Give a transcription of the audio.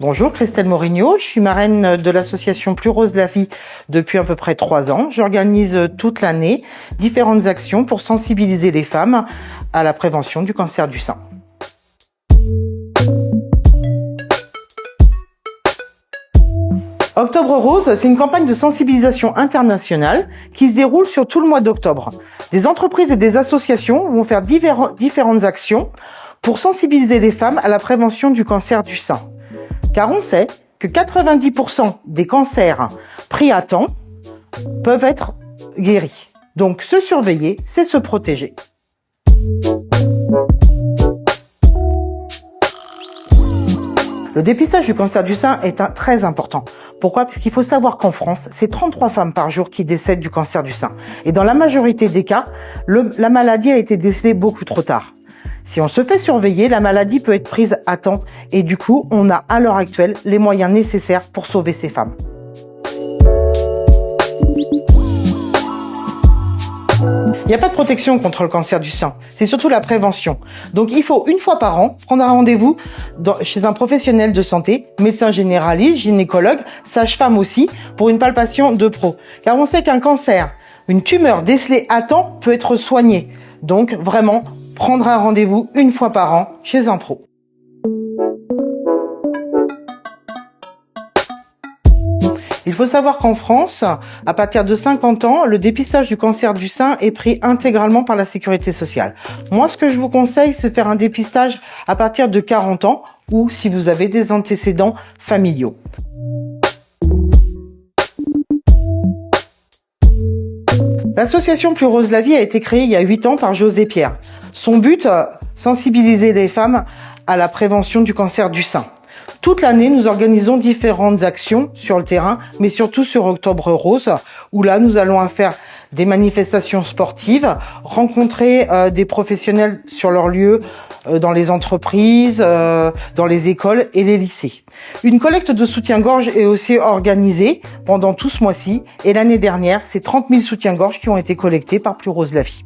Bonjour, Christelle Morigno, je suis marraine de l'association Plus Rose la Vie depuis à peu près 3 ans. J'organise toute l'année différentes actions pour sensibiliser les femmes à la prévention du cancer du sein. Octobre Rose, c'est une campagne de sensibilisation internationale qui se déroule sur tout le mois d'octobre. Des entreprises et des associations vont faire différentes actions pour sensibiliser les femmes à la prévention du cancer du sein. Car on sait que 90% des cancers pris à temps peuvent être guéris. Donc se surveiller, c'est se protéger. Le dépistage du cancer du sein est très important. Pourquoi ? Parce qu'il faut savoir qu'en France, c'est 33 femmes par jour qui décèdent du cancer du sein. Et dans la majorité des cas, la maladie a été décelée beaucoup trop tard. Si on se fait surveiller, la maladie peut être prise à temps et du coup, on a à l'heure actuelle les moyens nécessaires pour sauver ces femmes. Il n'y a pas de protection contre le cancer du sein, c'est surtout la prévention. Donc il faut une fois par an prendre un rendez-vous chez un professionnel de santé, médecin généraliste, gynécologue, sage-femme aussi, pour une palpation de pro. Car on sait qu'un cancer, une tumeur décelée à temps peut être soignée. Donc vraiment, prendre un rendez-vous une fois par an chez un pro. Il faut savoir qu'en France, à partir de 50 ans, le dépistage du cancer du sein est pris intégralement par la sécurité sociale. Moi, ce que je vous conseille, c'est de faire un dépistage à partir de 40 ans ou si vous avez des antécédents familiaux. L'association Plus Rose la Vie a été créée il y a 8 ans par José Pierre. Son but, sensibiliser les femmes à la prévention du cancer du sein. Toute l'année, nous organisons différentes actions sur le terrain, mais surtout sur Octobre Rose, où là, nous allons faire des manifestations sportives, rencontrer des professionnels sur leur lieu, dans les entreprises, dans les écoles et les lycées. Une collecte de soutien-gorge est aussi organisée pendant tout ce mois-ci, et l'année dernière, c'est 30 000 soutiens-gorge qui ont été collectés par Plus Rose la Vie.